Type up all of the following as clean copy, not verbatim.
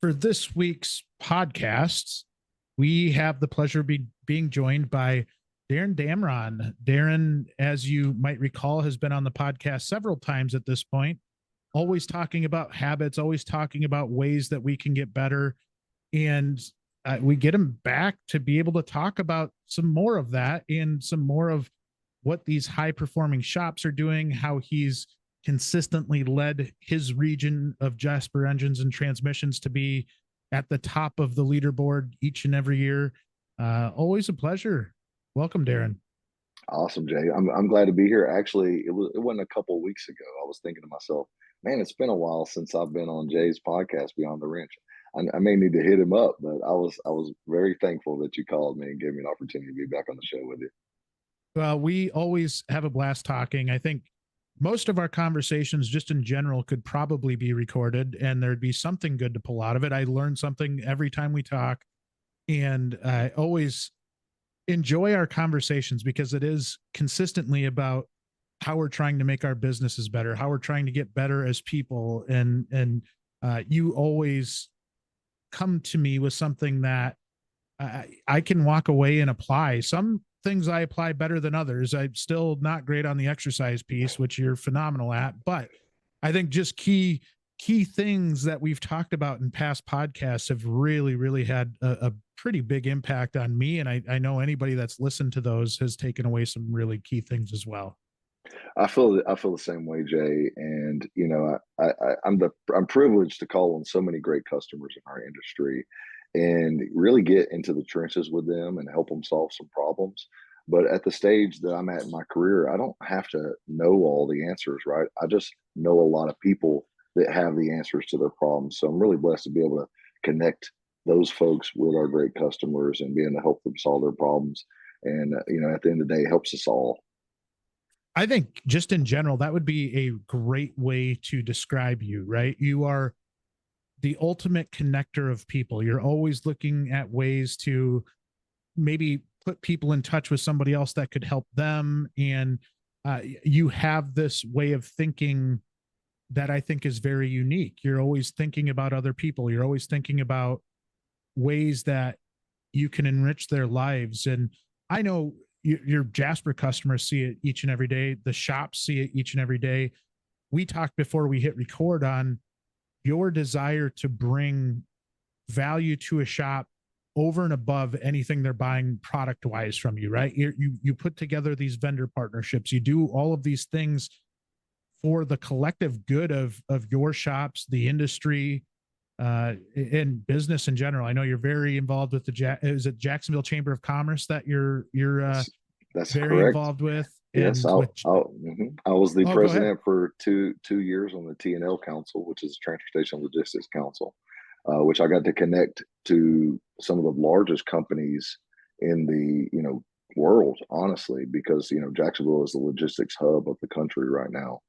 For this week's podcast, we have the pleasure of being joined by Darin Damron. Darin, as you might recall, has been on the podcast several times at this point, always talking about habits, always talking about ways that we can get better. And we get him back to be able to talk about some more of that and some more of what these high performing shops are doing, how he's consistently led his region of Jasper Engines and Transmissions to be at the top of the leaderboard each and every year. Always a pleasure. Welcome, Darin. Awesome, Jay. I'm glad to be here. Actually, it wasn't a couple of weeks ago. I was thinking to myself, man, it's been a while since I've been on Jay's podcast, Beyond the Wrench. I may need to hit him up, but I was very thankful that you called me and gave me an opportunity to be back on the show with you. Well, we always have a blast talking. I think most of our conversations just in general could probably be recorded and there'd be something good to pull out of it. I learn something every time we talk, and I always enjoy our conversations because it is consistently about how we're trying to make our businesses better, how we're trying to get better as people. And you always come to me with something that I can walk away and apply. Some things I apply better than others. I'm still not great on the exercise piece, which you're phenomenal at, but I think just key things that we've talked about in past podcasts have really had a pretty big impact on me. And I know anybody that's listened to those has taken away some really key things as well. I feel the same way, Jay. And I'm privileged to call on so many great customers in our industry and really get into the trenches with them and help them solve some problems. But at the stage that I'm at in my career, I don't have to know all the answers, right? I just know a lot of people that have the answers to their problems. So I'm really blessed to be able to connect those folks with our great customers and being able to help them solve their problems. And at the end of the day, it helps us all. I think just in general, that would be a great way to describe you, right? You are the ultimate connector of people. You're always looking at ways to maybe put people in touch with somebody else that could help them. And you have this way of thinking that I think is very unique. You're always thinking about other people. You're always thinking about ways that you can enrich their lives. And I know your Jasper customers see it each and every day. The shops see it each and every day. We talked before we hit record on your desire to bring value to a shop over and above anything they're buying product wise from you, right? You put together these vendor partnerships. You do all of these things for the collective good of your shops, the industry, and business in general. I know you're very involved with is it Jacksonville Chamber of Commerce that you're That's very correct. involved with? Yes, And which, I was the go ahead. president for two years on the T&L Council, which is Transportation Logistics Council, which I got to connect to some of the largest companies in the world, honestly, because Jacksonville is the logistics hub of the country right now.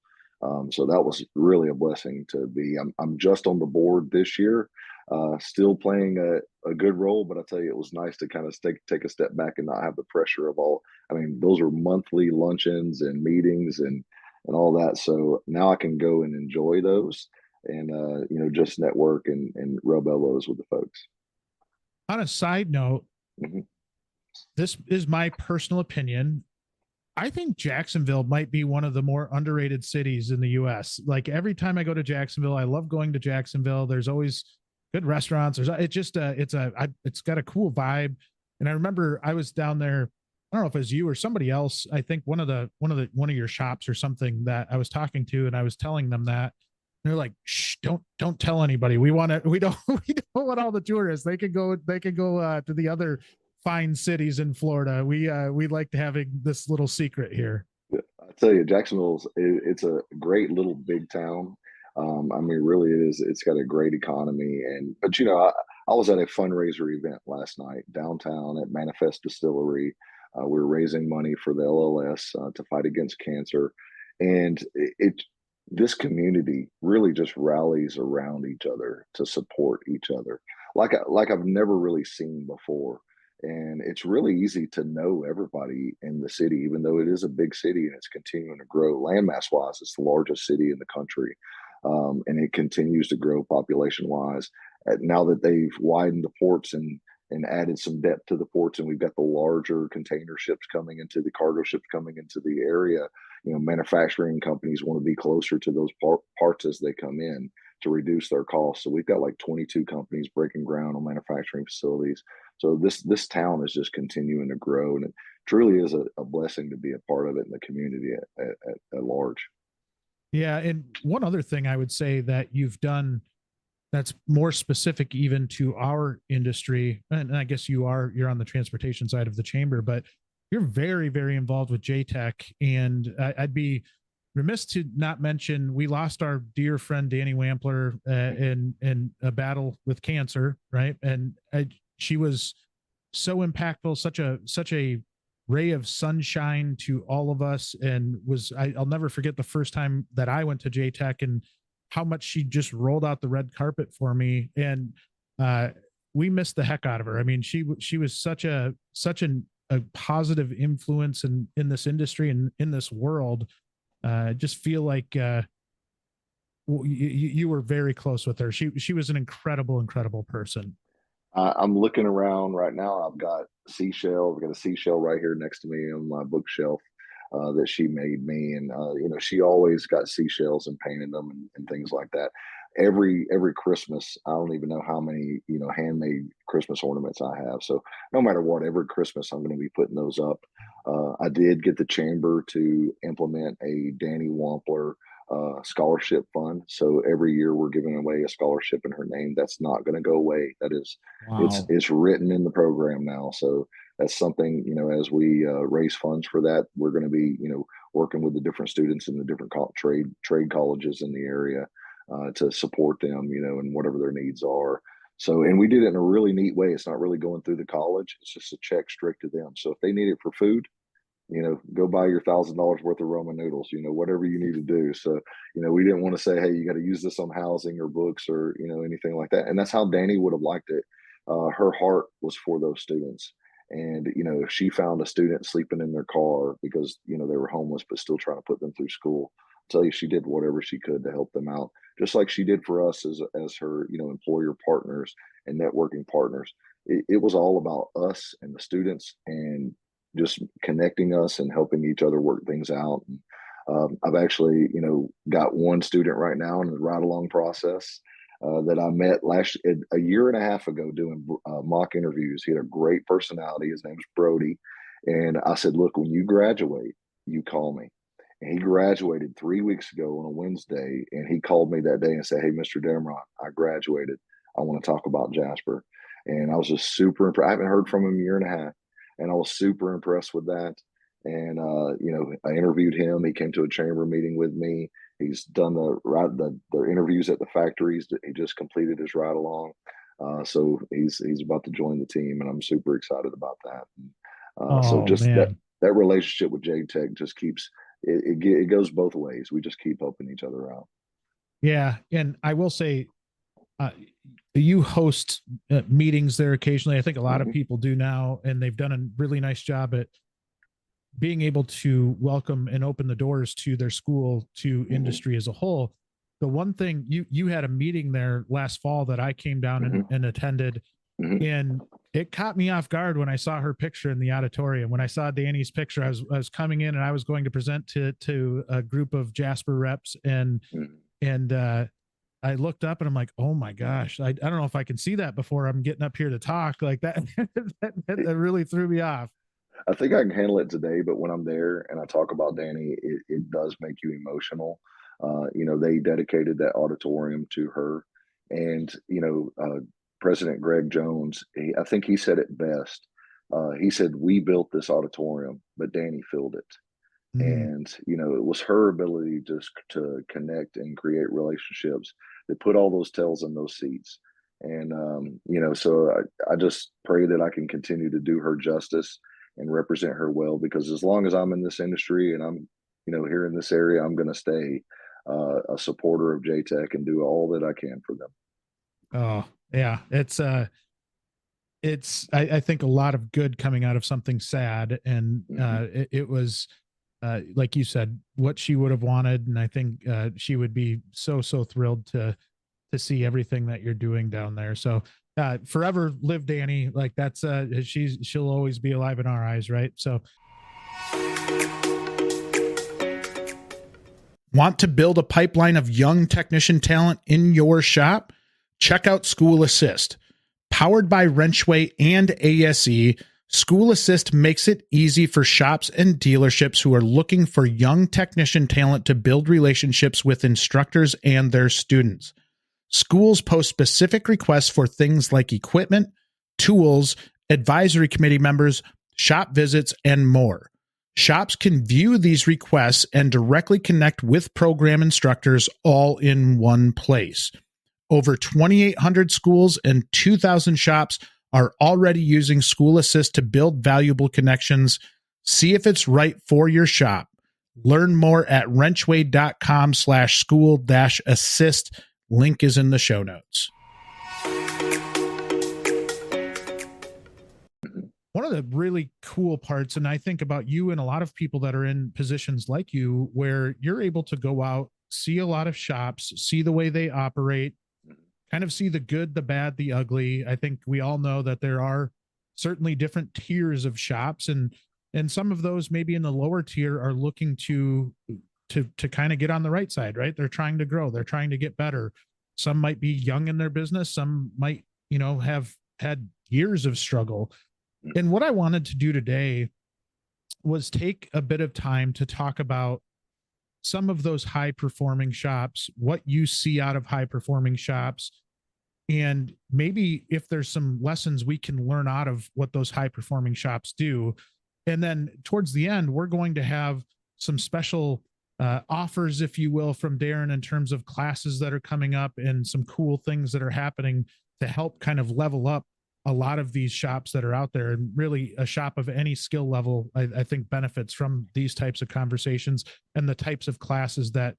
So that was really a blessing to be. I'm just on the board this year, still playing a good role, but I tell you, it was nice to kind of take a step back and not have the pressure of all. I mean, those are monthly luncheons and meetings and all that. So now I can go and enjoy those and just network and rub elbows with the folks. On a side note, Mm-hmm. this is my personal opinion. I think Jacksonville might be one of the more underrated cities in the US. Like every time I go to Jacksonville, I love going to Jacksonville. There's always good restaurants. It's got a cool vibe. And I remember I was down there. I don't know if it was you or somebody else. I think one of your shops or something that I was talking to, and I was telling them that. And they're like, "Shh, don't tell anybody. We don't we don't want all the tourists. They can go to the other fine cities in Florida. We like to having this little secret here." I tell you, it's a great little big town. I mean, really, it is. It's got a great economy, but I was at a fundraiser event last night downtown at Manifest Distillery. We were raising money for the LLS to fight against cancer, and this community really just rallies around each other to support each other, like I've never really seen before. And it's really easy to know everybody in the city, even though it is a big city and it's continuing to grow. Landmass wise, it's the largest city in the country, and it continues to grow population wise. now that they've widened the ports and added some depth to the ports, and we've got the larger container ships coming into the cargo ships coming into the area. Manufacturing companies want to be closer to those parts as they come in to reduce their costs. So we've got like 22 companies breaking ground on manufacturing facilities. So this town is just continuing to grow, and it truly is a blessing to be a part of it in the community at large. Yeah. And one other thing I would say that you've done that's more specific even to our industry, and I guess you're on the transportation side of the chamber, but you're very, very involved with JTech. And I'd be remiss to not mention we lost our dear friend Danny Wampler in a battle with cancer, right? And she was so impactful, such a ray of sunshine to all of us, and I'll never forget the first time that I went to JTech and how much she just rolled out the red carpet for me. And we missed the heck out of her. I mean, she was such a positive influence in this industry and in this world. I just feel like you were very close with her. She was an incredible person. I'm looking around right now. I've got seashells. I've got a seashell right here next to me on my bookshelf that she made me, and she always got seashells and painted them and things like that. Every Christmas, I don't even know how many handmade Christmas ornaments I have. So no matter what, every Christmas I'm going to be putting those up. I did get the chamber to implement a Danny Wampler scholarship fund. So every year we're giving away a scholarship in her name. That's not going to go away. That is, Wow. it's written in the program now. So that's something, as we raise funds for that, we're going to be, working with the different students in the different trade colleges in the area to support them, and whatever their needs are. So, and we did it in a really neat way. It's not really going through the college. It's just a check straight to them. So if they need it for food, go buy your $1,000 worth of Roman noodles, whatever you need to do. So, we didn't want to say, hey, you got to use this on housing or books or, anything like that. And that's how Danny would have liked it. Her heart was for those students. And, if she found a student sleeping in their car because, they were homeless, but still trying to put them through school, I'll tell you, she did whatever she could to help them out, just like she did for us as her, employer partners and networking partners. It was all about us and the students and just connecting us and helping each other work things out. And, I've actually, got one student right now in the ride along process that I met a year and a half ago doing mock interviews. He had a great personality. His name's Brody. And I said, look, when you graduate, you call me. And he graduated 3 weeks ago on a Wednesday. And he called me that day and said, hey, Mr. Damron, I graduated. I want to talk about Jasper. And I was just super impressed. I haven't heard from him a year and a half. And I was super impressed with that. And I interviewed him. He came to a chamber meeting with me. He's done the interviews at the factories. He just completed his ride along. So he's about to join the team, and I'm super excited about that. So Oh just man. that relationship with JTech just keeps it goes both ways. We just keep helping each other out. Yeah. And I will say, uh, you host meetings there occasionally. I think a lot of Mm-hmm. people do now, and they've done a really nice job at being able to welcome and open the doors to their school, to Mm-hmm. industry as a whole. The one thing you had a meeting there last fall that I came down and attended, Mm-hmm. and it caught me off guard when I saw her picture in the auditorium. When I saw Danny's picture, I was coming in and I was going to present to a group of Jasper reps, and I looked up and I'm like, oh my gosh, I don't know if I can see that before I'm getting up here to talk like that. that really threw me off. I think I can handle it today, but when I'm there and I talk about Danny, it does make you emotional. They dedicated that auditorium to her. And, President Greg Jones, I think he said it best. He said, we built this auditorium, but Danny filled it. Mm. And, it was her ability just to connect and create relationships that put all those tails in those seats. And, so I just pray that I can continue to do her justice and represent her well, because as long as I'm in this industry and I'm, here in this area, I'm going to stay a supporter of JTech and do all that I can for them. Oh yeah, it's I think a lot of good coming out of something sad, and Mm-hmm. it was like you said, what she would have wanted, and I think she would be so thrilled to see everything that you're doing down there. So forever live Danny. Like that's she'll always be alive in our eyes, right? So want to build a pipeline of young technician talent in your shop? Check out School Assist. Powered by WrenchWay and ASE, School Assist makes it easy for shops and dealerships who are looking for young technician talent to build relationships with instructors and their students. Schools post specific requests for things like equipment, tools, advisory committee members, shop visits, and more. Shops can view these requests and directly connect with program instructors all in one place. Over 2,800 schools and 2,000 shops are already using School Assist to build valuable connections. See if it's right for your shop. Learn more at wrenchway.com/school-assist. Link is in the show notes. One of the really cool parts, and I think about you and a lot of people that are in positions like you, where you're able to go out, see a lot of shops, see the way they operate, kind of see the good, the bad, the ugly. I think we all know that there are certainly different tiers of shops, and some of those maybe in the lower tier are looking to kind of get on the right side, right? They're trying to grow, they're trying to get better. Some might be young in their business, some might, have had years of struggle. And what I wanted to do today was take a bit of time to talk about some of those high performing shops, what you see out of high performing shops, and maybe if there's some lessons we can learn out of what those high performing shops do. And then towards the end, we're going to have some special offers, if you will, from Darin in terms of classes that are coming up and some cool things that are happening to help kind of level up a lot of these shops that are out there. And really a shop of any skill level, I think benefits from these types of conversations and the types of classes that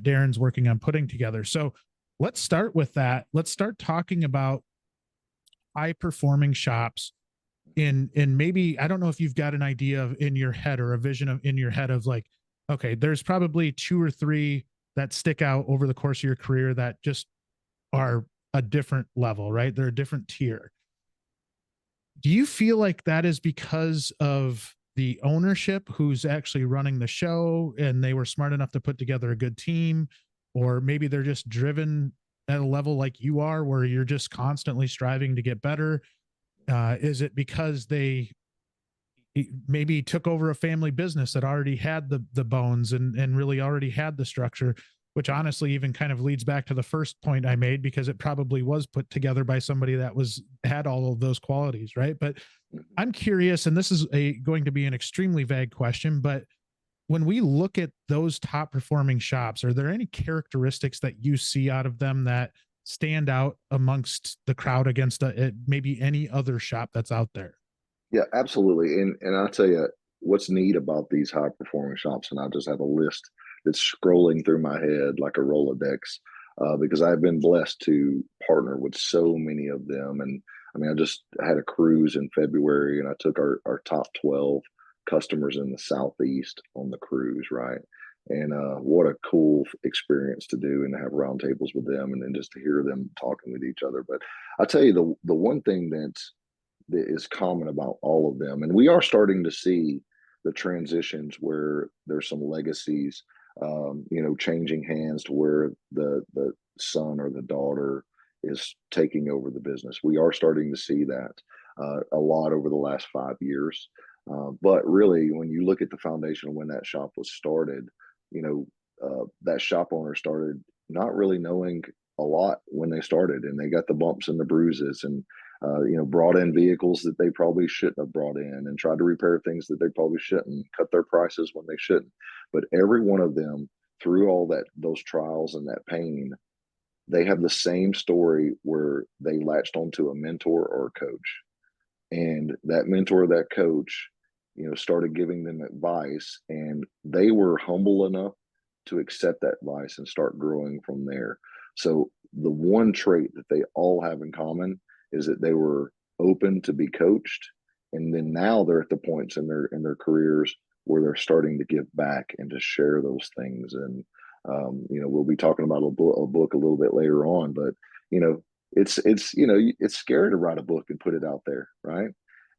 Darin's working on putting together. So let's start with that. Let's start talking about high performing shops in maybe, I don't know if you've got an idea of in your head or a vision of in your head of like, okay, there's probably 2 or 3 that stick out over the course of your career that just are a different level, right? They're a different tier. Do you feel like that is because of the ownership who's actually running the show and they were smart enough to put together a good team, or maybe they're just driven at a level like you are where you're just constantly striving to get better? Is it because they maybe took over a family business that already had the bones and really already had the structure, which honestly even kind of leads back to the first point I made, because it probably was put together by somebody that had all of those qualities, right? But I'm curious, and this is going to be an extremely vague question, but when we look at those top performing shops, are there any characteristics that you see out of them that stand out amongst the crowd against maybe any other shop that's out there? Yeah, absolutely. And I'll tell you what's neat about these high performing shops, and I just have a list that's scrolling through my head like a Rolodex, because I've been blessed to partner with so many of them. And I mean, I just had a cruise in February, and I took our top 12 customers in the Southeast on the cruise, right? And what a cool experience to do and to have roundtables with them, and then just to hear them talking with each other. But I tell you, the one thing that is common about all of them, and we are starting to see the transitions where there's some legacies, changing hands to where the son or the daughter is taking over the business. We are starting to see that a lot over the last 5 years. But really, when you look at the foundation of when that shop was started, that shop owner started not really knowing a lot when they started, and they got the bumps and the bruises, and brought in vehicles that they probably shouldn't have brought in, and tried to repair things that they probably shouldn't, cut their prices when they shouldn't. But every one of them, through all those trials and that pain, they have the same story where they latched onto a mentor or a coach. And that mentor, that coach, started giving them advice, and they were humble enough to accept that advice and start growing from there. So the one trait that they all have in common is that they were open to be coached, and then now they're at the points in their careers where they're starting to give back and to share those things. And We'll be talking about a book a little bit later on, but it's scary to write a book and put it out there, right?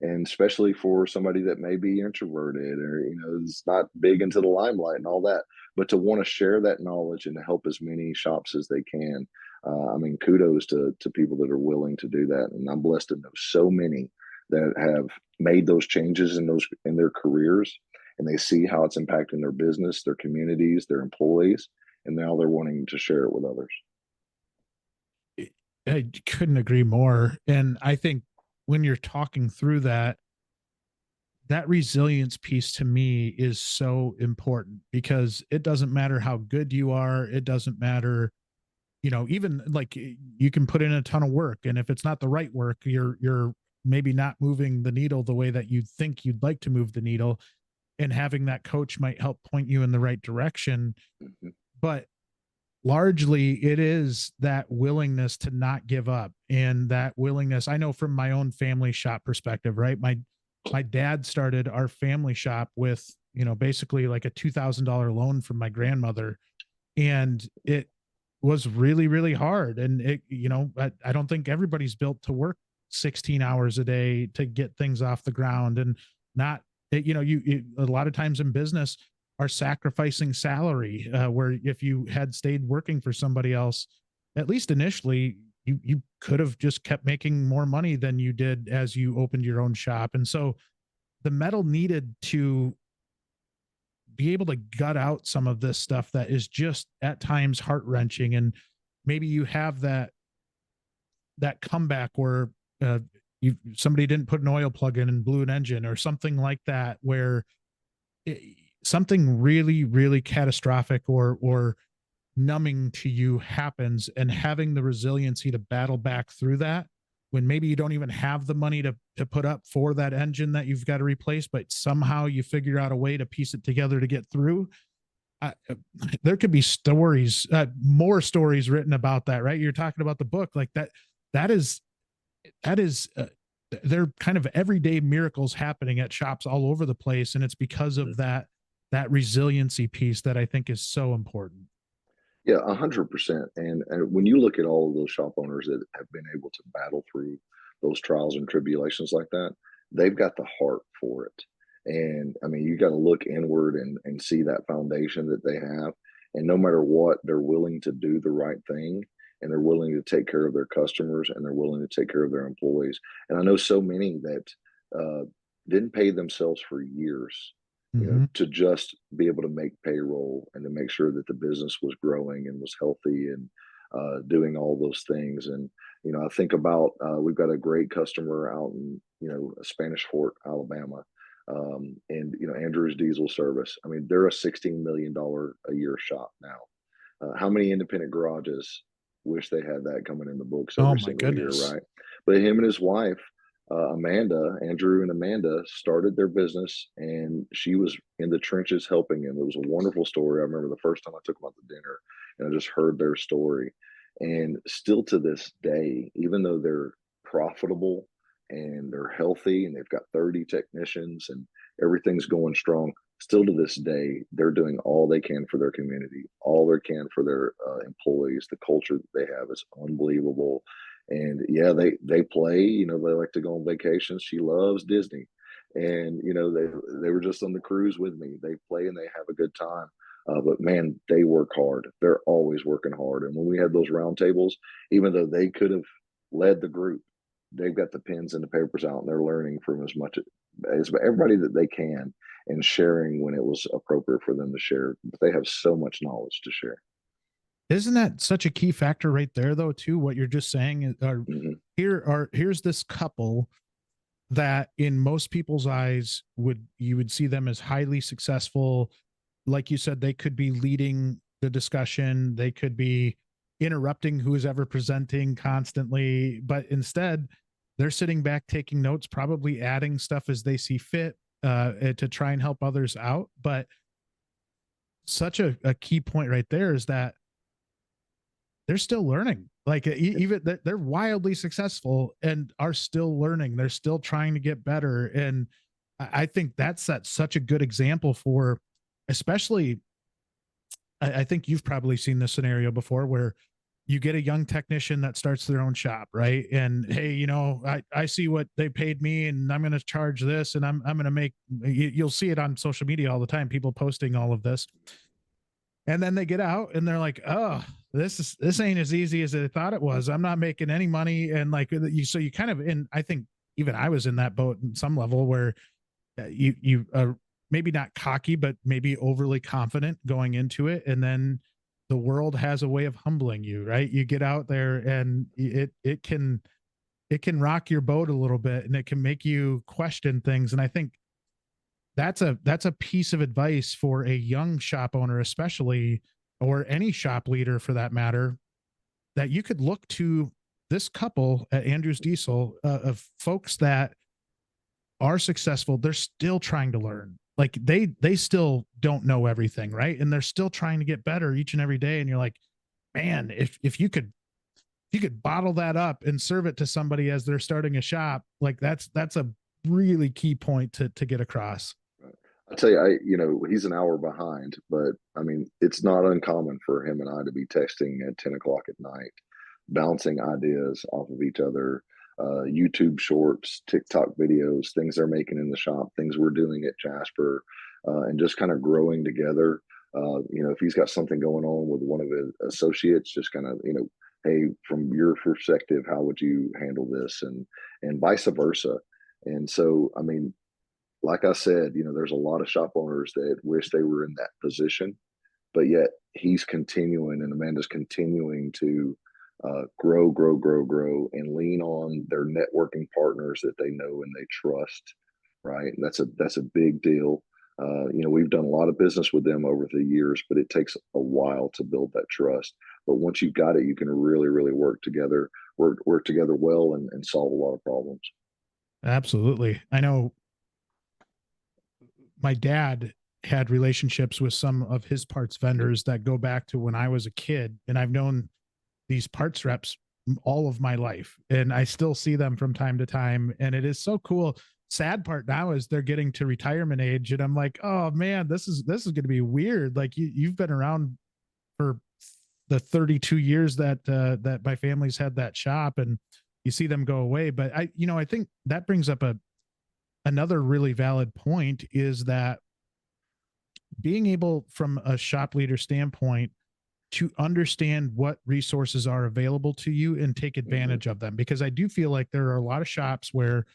And especially for somebody that may be introverted or is not big into the limelight and all that, but to want to share that knowledge and to help as many shops as they can. I mean, kudos to people that are willing to do that, and I'm blessed to know so many that have made those changes in their careers, and they see how it's impacting their business, their communities, their employees, and now they're wanting to share it with others. I couldn't agree more. And I think when you're talking through that, that resilience piece to me is so important, because it doesn't matter how good you are. It doesn't matter, even like you can put in a ton of work, and if it's not the right work, you're maybe not moving the needle the way that you think you'd like to move the needle. And having that coach might help point you in the right direction. Mm-hmm. But largely it is that willingness to not give up, and that willingness. I know from my own family shop perspective, right? My dad started our family shop with, basically like a $2,000 loan from my grandmother. And it was really, really hard. And I don't think everybody's built to work 16 hours a day to get things off the ground. And not, a lot of times in business are sacrificing salary, where if you had stayed working for somebody else, at least initially, you could have just kept making more money than you did as you opened your own shop. And so the metal needed to be able to gut out some of this stuff that is just at times heart wrenching. And maybe you have that comeback where somebody didn't put an oil plug in and blew an engine or something like that, where something really, really catastrophic or numbing to you happens, and having the resiliency to battle back through that when maybe you don't even have the money to put up for that engine that you've got to replace, but somehow you figure out a way to piece it together to get through. There could be stories, more stories written about that, right? You're talking about the book like that. That is they're kind of everyday miracles happening at shops all over the place. And it's because of that resiliency piece that I think is so important. Yeah, 100%. And when you look at all of those shop owners that have been able to battle through those trials and tribulations like that, they've got the heart for it. And I mean, you got to look inward and see that foundation that they have. And no matter what, they're willing to do the right thing, and they're willing to take care of their customers, and they're willing to take care of their employees. And I know so many that didn't pay themselves for years, to just be able to make payroll and to make sure that the business was growing and was healthy and doing all those things. And, I think about, we've got a great customer out in, Spanish Fort, Alabama. And, Andrew's Diesel Service. I mean, they're a $16 million a year shop now. How many independent garages wish they had that coming in the books every single year, right? But him and his wife, Amanda, Andrew and Amanda, started their business, and she was in the trenches helping him. It was a wonderful story. I remember the first time I took them out to dinner, and I just heard their story. And still to this day, even though they're profitable and they're healthy and they've got 30 technicians and everything's going strong, still to this day, they're doing all they can for their community, all they can for their employees. The culture that they have is unbelievable. And yeah, they play, they like to go on vacations. She loves Disney. And, they were just on the cruise with me. They play and they have a good time. But man, they work hard. They're always working hard. And when we had those round tables, even though they could have led the group, they've got the pens and the papers out, and they're learning from as much as everybody that they can, and sharing when it was appropriate for them to share. But they have so much knowledge to share. Isn't that such a key factor right there, though, too? What you're just saying, here's this couple that in most people's eyes you would see them as highly successful. Like you said, they could be leading the discussion. They could be interrupting who's ever presenting constantly, but instead they're sitting back, taking notes, probably adding stuff as they see fit, to try and help others out. But such a key point right there is that they're still learning. Like even they're wildly successful and are still learning. They're still trying to get better. And I think that's such a good example for, especially I think you've probably seen this scenario before where you get a young technician that starts their own shop, right? And hey, you know, I see what they paid me and I'm going to charge this and I'm going to make, you'll see it on social media all the time, people posting all of this. And then they get out and they're like, oh, this ain't as easy as I thought it was. I'm not making any money. And like so you kind of, and I think even I was in that boat in some level where you are maybe not cocky, but maybe overly confident going into it. And then the world has a way of humbling you, right? You get out there and it can rock your boat a little bit and it can make you question things. And I think that's a piece of advice for a young shop owner, especially, or any shop leader for that matter, that you could look to this couple at Andrews Diesel of folks that are successful. They're still trying to learn. Like they still don't know everything, right? And they're still trying to get better each and every day. And you're like, man, if you could bottle that up and serve it to somebody as they're starting a shop, like that's a really key point to get across. I tell you, he's an hour behind, but I mean, it's not uncommon for him and I to be texting at 10 o'clock at night, bouncing ideas off of each other, YouTube shorts, TikTok videos, things they're making in the shop, things we're doing at Jasper, and just kind of growing together. If he's got something going on with one of his associates, just kind of, hey, from your perspective, how would you handle this? And vice versa. And so, I mean, like I said, there's a lot of shop owners that wish they were in that position, but yet he's continuing and Amanda's continuing to grow, grow, grow, grow, and lean on their networking partners that they know and they trust. Right, and that's a big deal. We've done a lot of business with them over the years, but it takes a while to build that trust. But once you've got it, you can really, really work together well, and solve a lot of problems. Absolutely. I know my dad had relationships with some of his parts vendors that go back to when I was a kid, and I've known these parts reps all of my life, and I still see them from time to time, and it is so cool. Sad part now is they're getting to retirement age, and I'm like, oh man, this is going to be weird. Like you've been around for the 32 years that my family's had that shop, and you see them go away. But I think that brings up another really valid point, is that being able from a shop leader standpoint to understand what resources are available to you and take advantage of them. Because I do feel like there are a lot of shops where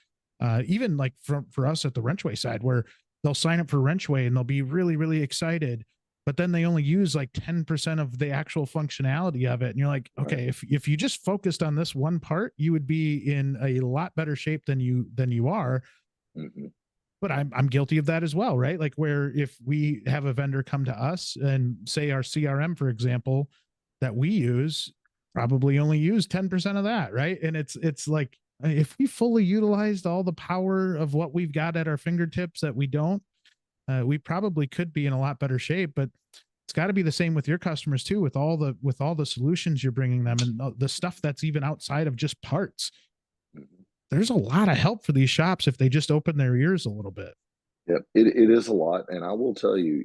even like for us at the WrenchWay side, where they'll sign up for WrenchWay and they'll be really, really excited, but then they only use like 10% of the actual functionality of it. And you're like, okay, if you just focused on this one part, you would be in a lot better shape than you are. Mm-hmm. But I'm guilty of that as well, right? Like where if we have a vendor come to us and say our CRM, for example, that we use, probably only use 10% of that, right? And it's like, if we fully utilized all the power of what we've got at our fingertips that we don't, we probably could be in a lot better shape. But it's got to be the same with your customers too, with all the solutions you're bringing them and the stuff that's even outside of just parts. There's a lot of help for these shops if they just open their ears a little bit. Yep, it is a lot, and I will tell you,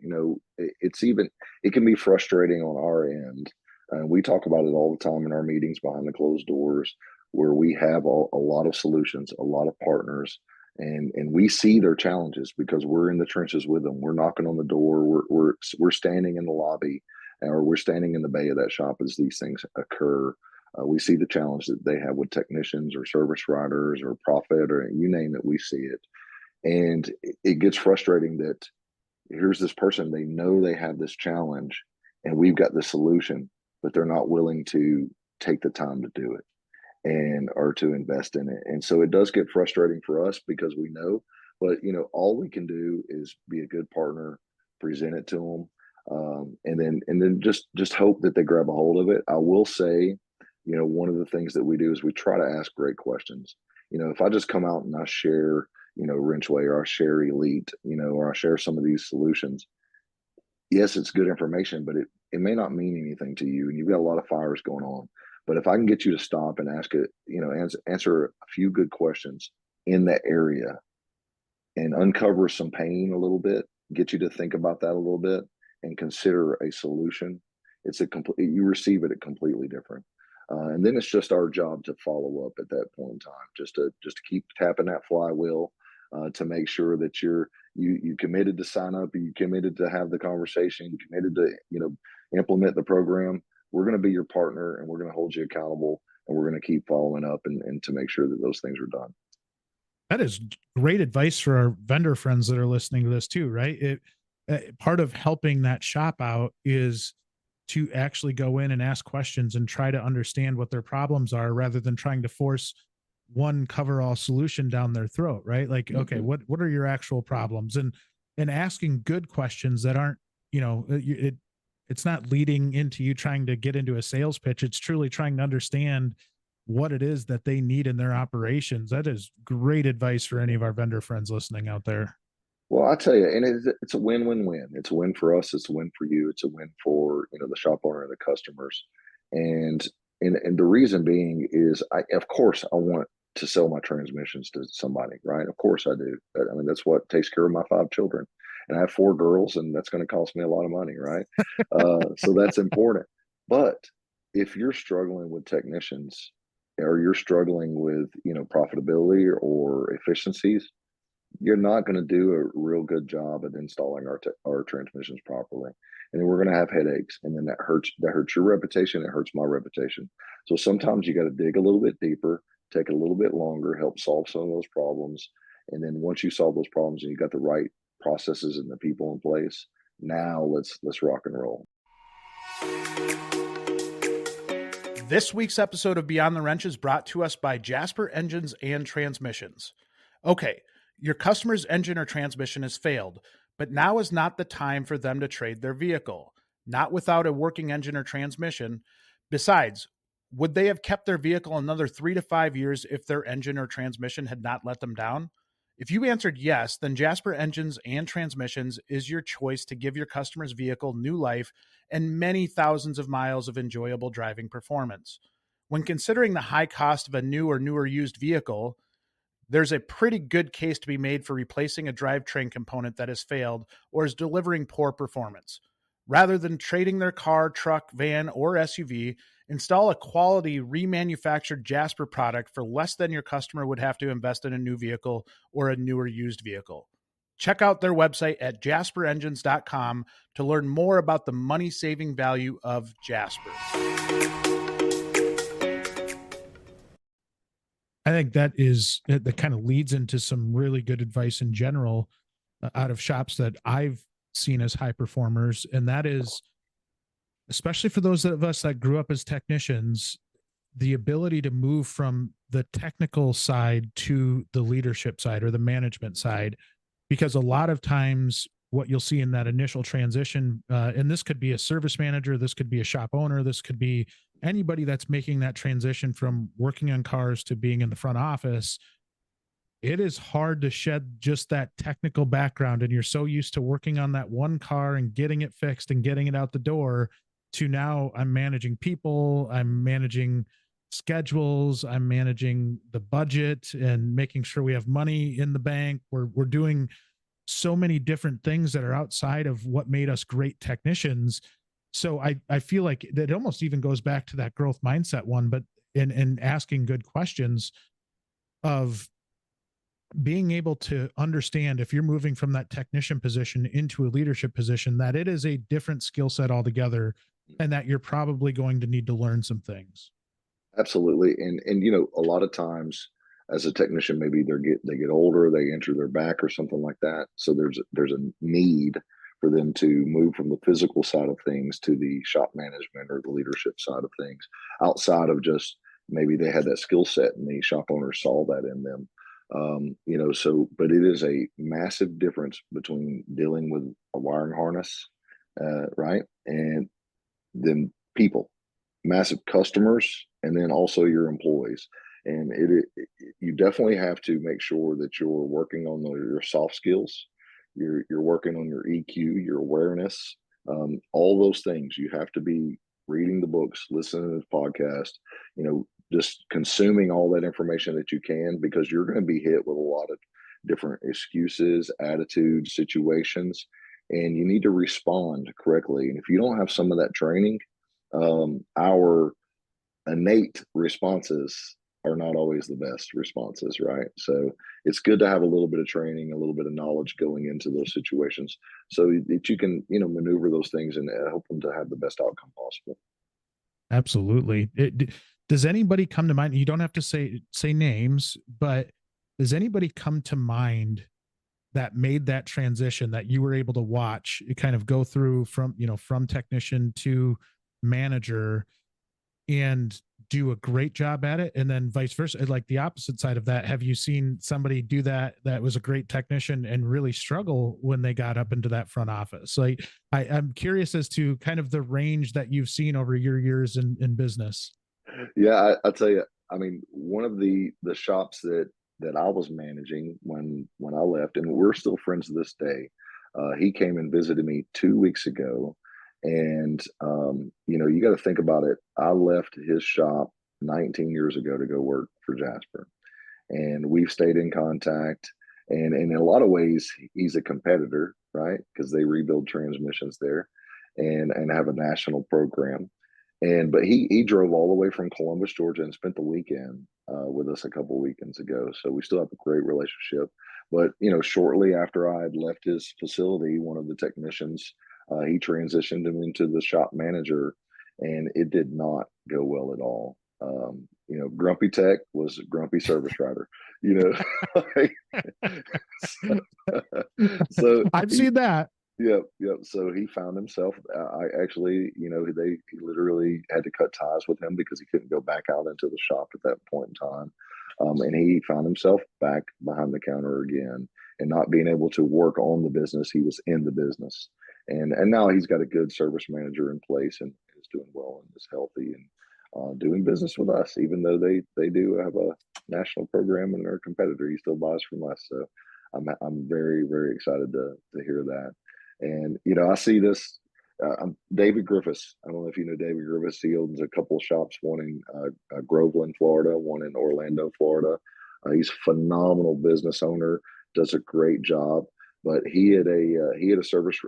it can be frustrating on our end, and we talk about it all the time in our meetings behind the closed doors, where we have a lot of solutions, a lot of partners, and we see their challenges because we're in the trenches with them. We're knocking on the door, we're standing in the lobby, or we're standing in the bay of that shop as these things occur. We see the challenge that they have with technicians or service riders or profit, or you name it, we see it. And it gets frustrating that here's this person, they know they have this challenge and we've got the solution, but they're not willing to take the time to do it or to invest in it. And so it does get frustrating for us because we know, but all we can do is be a good partner, present it to them, and then just hope that they grab a hold of it. I will say, one of the things that we do is we try to ask great questions. If I just come out and I share, WrenchWay, or I share Elite, or I share some of these solutions, yes, it's good information, but it may not mean anything to you, and you've got a lot of fires going on. But if I can get you to stop and ask it, answer a few good questions in that area and uncover some pain a little bit, get you to think about that a little bit, and consider a solution, it's a complete, you receive it a completely different. And then it's just our job to follow up at that point in time, just to keep tapping that flywheel, to make sure that you committed to sign up, you committed to have the conversation, you committed to implement the program. We're going to be your partner, and we're going to hold you accountable, and we're going to keep following up and to make sure that those things are done. That is great advice for our vendor friends that are listening to this too, right? Part of helping that shop out is to actually go in and ask questions and try to understand what their problems are rather than trying to force one cover all solution down their throat, right? Like, okay, what are your actual problems? And asking good questions that aren't, it's not leading into you trying to get into a sales pitch. It's truly trying to understand what it is that they need in their operations. That is great advice for any of our vendor friends listening out there. Well, I tell you, and it's a win-win-win. It's a win for us. It's a win for you. It's a win for the shop owner and the customers. And and the reason being is, of course I want to sell my transmissions to somebody, right? Of course I do. I mean, that's what takes care of my 5 children, and I have 4 girls, and that's going to cost me a lot of money, right? So that's important. But if you're struggling with technicians, or you're struggling with profitability or efficiencies, you're not going to do a real good job at installing our transmissions properly, and then we're going to have headaches, and then that hurts your reputation, it hurts my reputation. So sometimes you got to dig a little bit deeper, take a little bit longer, help solve some of those problems, and then once you solve those problems and you got the right processes and the people in place, now let's rock and roll. This week's episode of Beyond the Wrench is brought to us by Jasper Engines and Transmissions. Okay, your customer's engine or transmission has failed, but now is not the time for them to trade their vehicle. Not without a working engine or transmission. Besides, would they have kept their vehicle another 3 to 5 years if their engine or transmission had not let them down? If you answered yes, then Jasper Engines and Transmissions is your choice to give your customer's vehicle new life and many thousands of miles of enjoyable driving performance. When considering the high cost of a new or newer used vehicle, there's a pretty good case to be made for replacing a drivetrain component that has failed or is delivering poor performance. Rather than trading their car, truck, van, or SUV, install a quality remanufactured Jasper product for less than your customer would have to invest in a new vehicle or a newer used vehicle. Check out their website at jasperengines.com to learn more about the money-saving value of Jasper. I think that kind of leads into some really good advice in general out of shops that I've seen as high performers. And that is, especially for those of us that grew up as technicians, the ability to move from the technical side to the leadership side or the management side. Because a lot of times what you'll see in that initial transition, and this could be a service manager, this could be a shop owner, this could be anybody that's making that transition from working on cars to being in the front office, it is hard to shed just that technical background. And you're so used to working on that one car and getting it fixed and getting it out the door to now I'm managing people, I'm managing schedules, I'm managing the budget and making sure we have money in the bank. We're doing so many different things that are outside of what made us great technicians. So I feel like that almost even goes back to that growth mindset one, but in asking good questions of being able to understand if you're moving from that technician position into a leadership position, that it is a different skill set altogether and that you're probably going to need to learn some things. Absolutely. And a lot of times as a technician, maybe they get older, they injure their back or something like that. So there's a need for them to move from the physical side of things to the shop management or the leadership side of things, outside of just maybe they had that skill set and the shop owner saw that in them. But it is a massive difference between dealing with a wiring harness, right, and then people, massive customers, and then also your employees. And you definitely have to make sure that you're working on your soft skills. You're working on your EQ, your awareness, all those things. You have to be reading the books, listening to the podcast, just consuming all that information that you can, because you're going to be hit with a lot of different excuses, attitudes, situations. and you need to respond correctly. And if you don't have some of that training, our innate responses are not always the best responses, right? So it's good to have a little bit of training, a little bit of knowledge going into those situations so that you can, maneuver those things and help them to have the best outcome possible. Absolutely. Does anybody come to mind? You don't have to say names, but does anybody come to mind that made that transition that you were able to watch it kind of go through from technician to manager and do a great job at it, and then vice versa, like the opposite side of that? Have you seen somebody do that was a great technician and really struggle when they got up into that front office? Like I'm curious as to kind of the range that you've seen over your years in business. Yeah, I'll tell you, I mean, one of the shops that I was managing when I left, and we're still friends to this day, he came and visited me 2 weeks ago. And, you got to think about it. I left his shop 19 years ago to go work for Jasper. And we've stayed in contact. And in a lot of ways, he's a competitor, right? Because they rebuild transmissions there and have a national program. But he drove all the way from Columbus, Georgia, and spent the weekend with us a couple of weekends ago. So we still have a great relationship. But shortly after I had left his facility, one of the technicians, he transitioned him into the shop manager, and it did not go well at all. Grumpy tech was grumpy service writer. So I've seen that. Yep. So he found himself. I actually, he literally had to cut ties with him because he couldn't go back out into the shop at that point in time, and he found himself back behind the counter again and not being able to work on the business. He was in the business, and now he's got a good service manager in place and is doing well and is healthy and doing business with us. Even though they do have a national program and they're a competitor, he still buys from us. So I'm very, very excited to hear that. And, I see this, David Griffiths. I don't know if you know David Griffiths. He owns a couple of shops, one in Groveland, Florida, one in Orlando, Florida. He's a phenomenal business owner, does a great job. But he had a service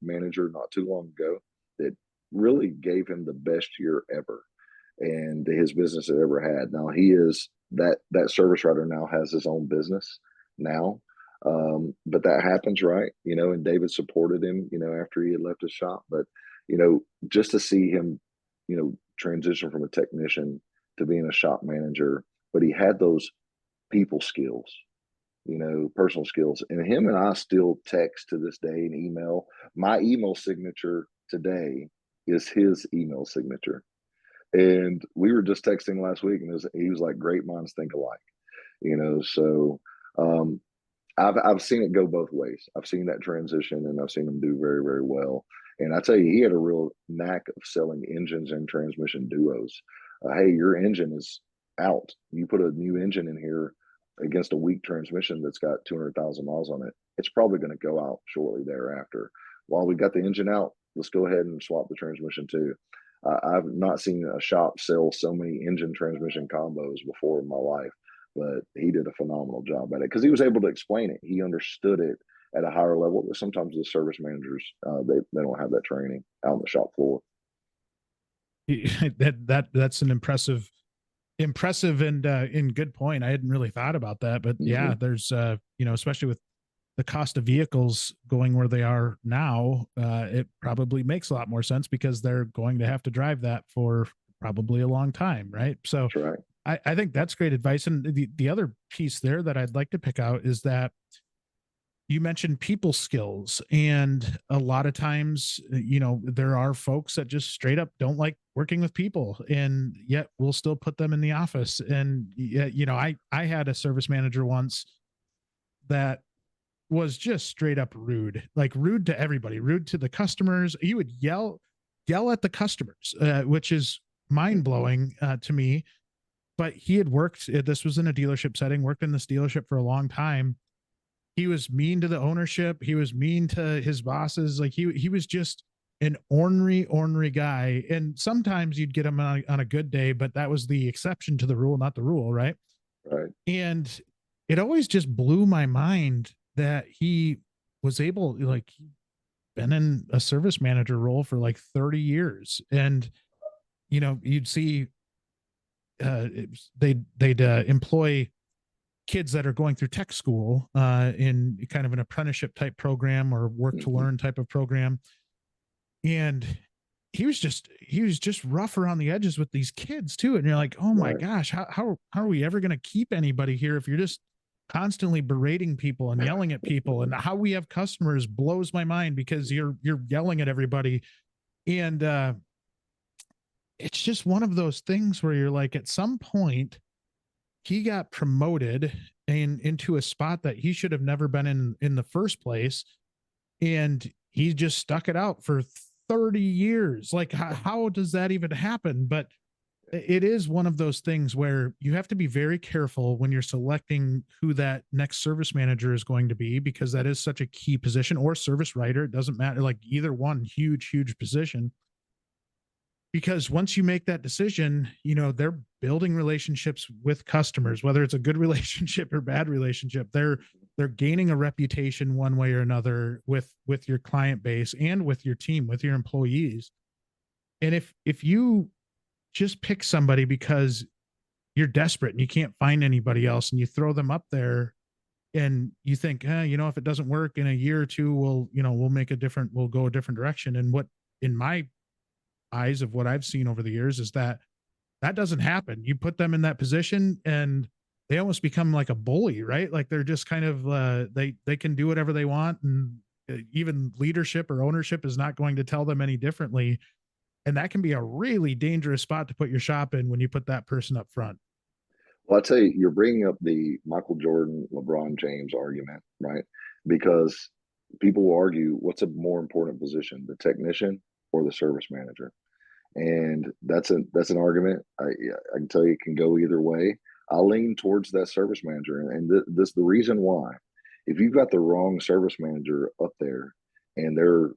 manager not too long ago that really gave him the best year ever, and his business had ever had. Now he is that service writer now has his own business now. But that happens, right? And David supported him, after he had left his shop. But, just to see him, transition from a technician to being a shop manager, but he had those people skills, personal skills. And him and I still text to this day and email. My email signature today is his email signature. And we were just texting last week, and he was like, great minds think alike, so, I've seen it go both ways. I've seen that transition, and I've seen him do very, very well. And I tell you, he had a real knack of selling engines and transmission duos. Hey, your engine is out. You put a new engine in here against a weak transmission that's got 200,000 miles on it. It's probably going to go out shortly thereafter. While we got the engine out, let's go ahead and swap the transmission too. I've not seen a shop sell so many engine transmission combos before in my life. But he did a phenomenal job at it because he was able to explain it. He understood it at a higher level. Sometimes the service managers, they don't have that training out on the shop floor. That's an impressive and good point. I hadn't really thought about that, but yeah, there's especially with the cost of vehicles going where they are now, it probably makes a lot more sense because they're going to have to drive that for probably a long time, right? So that's right. I think that's great advice. And the other piece there that I'd like to pick out is that you mentioned people skills. And a lot of times, there are folks that just straight up don't like working with people, and yet we'll still put them in the office. And, I had a service manager once that was just straight up rude, like rude to everybody, rude to the customers. He would yell at the customers, which is mind blowing to me. But he had worked, this was in a dealership setting, worked in this dealership for a long time. He was mean to the ownership. He was mean to his bosses. Like he was just an ornery guy. And sometimes you'd get him on a good day, but that was the exception to the rule, not the rule. Right. Right. And it always just blew my mind that he was able, like, been in a service manager role for like 30 years. And, you know, you'd see they'd employ kids that are going through tech school in kind of an apprenticeship type program or work to learn type of program. And he was just rough around the edges with these kids too. And you're like, oh my gosh, how are we ever going to keep anybody here if you're just constantly berating people and yelling at people? And how we have customers blows my mind because you're yelling at everybody. And it's just one of those things where you're like, at some point he got promoted into a spot that he should have never been in the first place. And he just stuck it out for 30 years. Like, how does that even happen? But it is one of those things where you have to be very careful when you're selecting who that next service manager is going to be, because that is such a key position, or service writer. It doesn't matter, like either one, huge position. Because once you make that decision, you know, they're building relationships with customers, whether it's a good relationship or bad relationship. They're gaining a reputation one way or another with your client base and with your team, with your employees. And if you just pick somebody because you're desperate and you can't find anybody else, and you throw them up there and you think, you know, if it doesn't work in a year or two, we'll go a different direction. And what, in my eyes of what I've seen over the years, is that doesn't happen. You put them in that position and they almost become like a bully, right? Like they're just kind of, they can do whatever they want. And even leadership or ownership is not going to tell them any differently. And that can be a really dangerous spot to put your shop in when you put that person up front. Well, I tell you, you're bringing up the Michael Jordan, LeBron James argument, right? Because people will argue, what's a more important position, the technician or the service manager? And that's an argument. I can tell you, it can go either way. I'll lean towards that service manager, and this the reason why. If you've got the wrong service manager up there, and they're,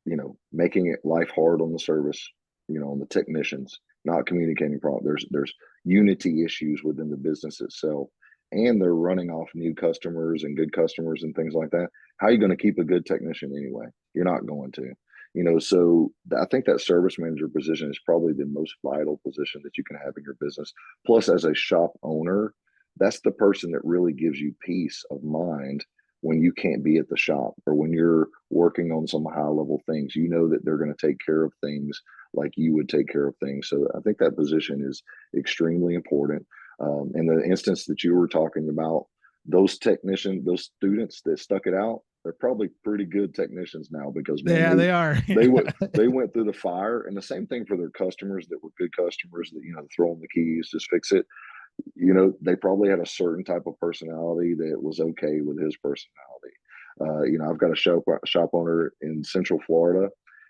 you know, making it life hard on the service, you know, on the technicians, not communicating properly. There's unity issues within the business itself, and they're running off new customers and good customers and things like that. How are you going to keep a good technician anyway? You're not going to. You know, so I think that service manager position is probably the most vital position that you can have in your business. Plus, as a shop owner, that's the person that really gives you peace of mind when you can't be at the shop, or when you're working on some high level things. You know that they're going to take care of things like you would take care of things. So I think that position is extremely important. In the instance that you were talking about, those technicians, those students that stuck it out, they're probably pretty good technicians now, because man, they are. they went through the fire. And the same thing for their customers that were good customers that, you know, throw them the keys, just fix it. You know, they probably had a certain type of personality that was okay with his personality. You know, I've got a shop owner in Central Florida,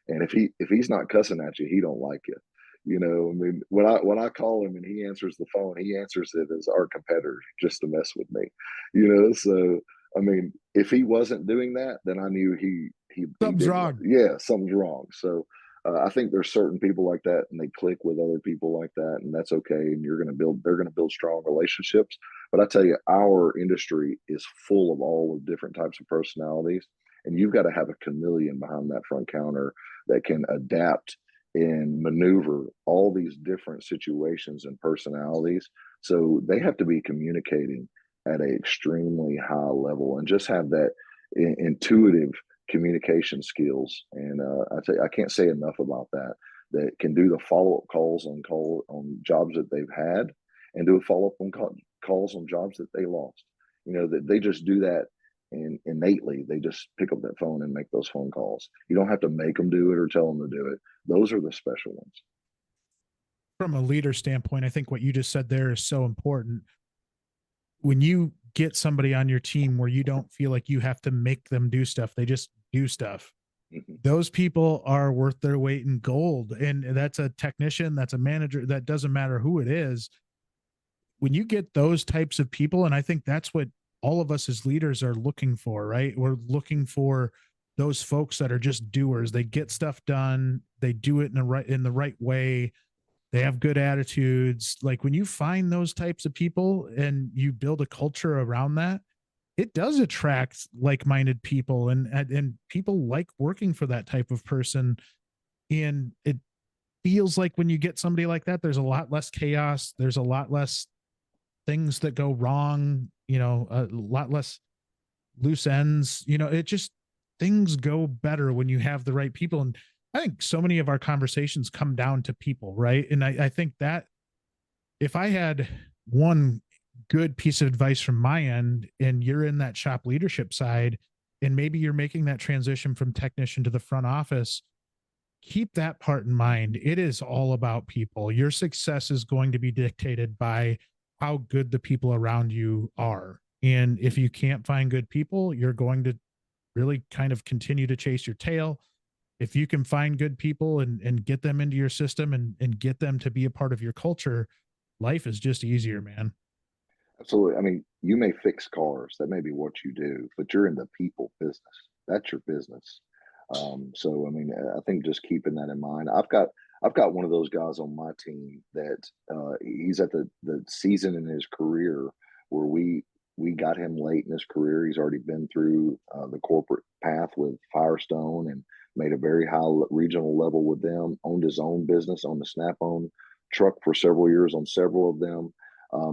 and if he's not cussing at you, he don't like you. You know, I mean, when I call him and he answers the phone, he answers it as our competitor just to mess with me. You know, so I mean, if he wasn't doing that, then I knew Something's wrong. Yeah, something's wrong. So I think there's certain people like that, and they click with other people like that, and that's okay. And they're going to build strong relationships. But I tell you, our industry is full of all of different types of personalities, and you've got to have a chameleon behind that front counter that can adapt and maneuver all these different situations and personalities. So they have to be communicating at an extremely high level, and just have that intuitive communication skills. And I tell you, I can't say enough about that can do the follow-up calls on jobs that they've had, and do a follow-up on calls on jobs that they lost. You know, that they just do that innately. They just pick up that phone and make those phone calls. You don't have to make them do it or tell them to do it. Those are the special ones. From a leader standpoint, I think what you just said there is so important. When you get somebody on your team where you don't feel like you have to make them do stuff, they just do stuff. Mm-hmm. Those people are worth their weight in gold. And that's a technician, that's a manager, that doesn't matter who it is. When you get those types of people, and I think that's what all of us as leaders are looking for, right? We're looking for those folks that are just doers. They get stuff done. They do it in the right way. They have good attitudes. Like when you find those types of people and you build a culture around that, it does attract like-minded people, and people like working for that type of person. And it feels like when you get somebody like that, there's a lot less chaos. There's a lot less things that go wrong, a lot less loose ends. It just, things go better when you have the right people. And I think so many of our conversations come down to people, right? And I think that if I had one good piece of advice from my end, and you're in that shop leadership side, and maybe you're making that transition from technician to the front office, keep that part in mind. It is all about people. Your success is going to be dictated by how good the people around you are. And if you can't find good people, you're going to really kind of continue to chase your tail. If you can find good people and get them into your system and get them to be a part of your culture, life is just easier, man. Absolutely. I mean, you may fix cars, that may be what you do, but you're in the people business. That's your business. So I mean, I think just keeping that in mind. I've got one of those guys on my team that he's at the season in his career where we got him late in his career. He's already been through the corporate path with Firestone and made a very high regional level with them. Owned his own business, owned a Snap-on truck for several years on several of them.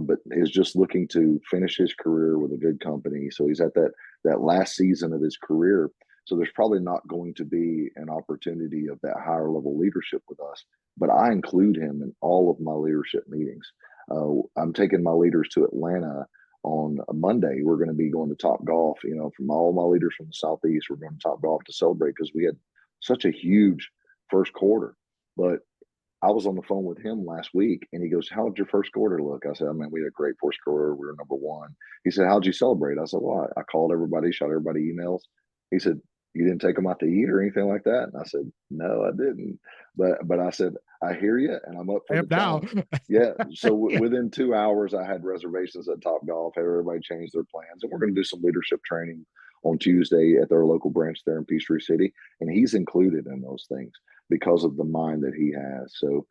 But is just looking to finish his career with a good company. So he's at that last season of his career. So there's probably not going to be an opportunity of that higher level leadership with us. But I include him in all of my leadership meetings. I'm taking my leaders to Atlanta on a Monday. We're going to be going to Top Golf. From all my leaders from the Southeast, we're going to Top Golf to celebrate because we had such a huge first quarter. But I was on the phone with him last week and he goes, "How'd your first quarter look?" I said, "I mean, we had a great first quarter. We were number one." He said, "How'd you celebrate?" I said, "Well, I called everybody, shot everybody emails." He said, "You didn't take them out to eat or anything like that?" And I said, "No, I didn't." But I said, "I hear you and I'm up I for the am now. challenge." Yeah. So Yeah. within 2 hours, I had reservations at Top Golf, had everybody change their plans. And we're going to do some leadership training on Tuesday at their local branch there in Peachtree City. And he's included in those things because of the mind that he has. So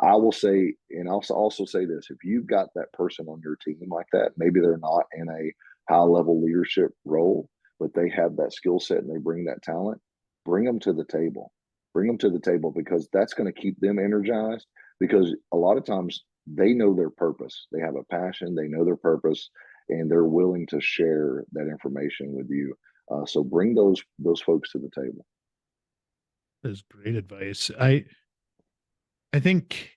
I will say, and I'll also say this: if you've got that person on your team like that, maybe they're not in a high level leadership role, but they have that skill set and they bring that talent, bring them to the table. Bring them to the table because that's going to keep them energized. Because a lot of times they know their purpose, they have a passion, they know their purpose, and they're willing to share that information with you. So bring those folks to the table. That is great advice. I think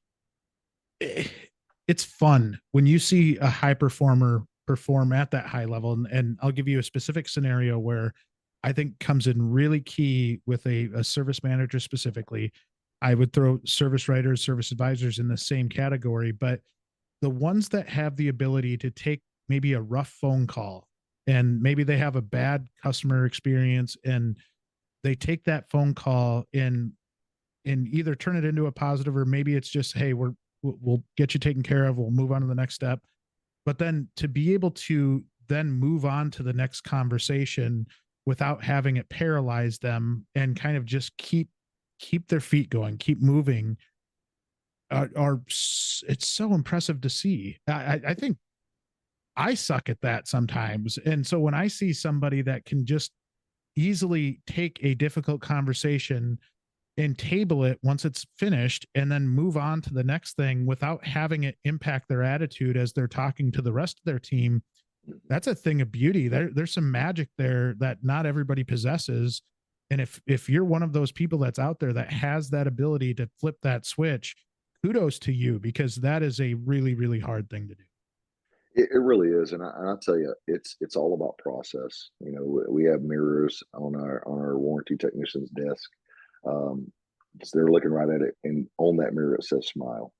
it's fun when you see a high performer perform at that high level. And I'll give you a specific scenario where I think comes in really key with a service manager specifically. I would throw service writers, service advisors in the same category, but the ones that have the ability to take maybe a rough phone call, and maybe they have a bad customer experience, and they take that phone call and either turn it into a positive, or maybe it's just, "Hey, we'll get you taken care of. We'll move on to the next step." But then to be able to then move on to the next conversation without having it paralyze them, and kind of just keep their feet going, keep moving, it's so impressive to see. I think I suck at that sometimes. And so when I see somebody that can just easily take a difficult conversation and table it once it's finished and then move on to the next thing without having it impact their attitude as they're talking to the rest of their team, that's a thing of beauty. There's some magic there that not everybody possesses. And if you're one of those people that's out there that has that ability to flip that switch, kudos to you, because that is a really, really hard thing to do. It really is, and I'll tell you, it's all about process. We have mirrors on our warranty technician's desk. So they're looking right at it, and on that mirror it says "smile,"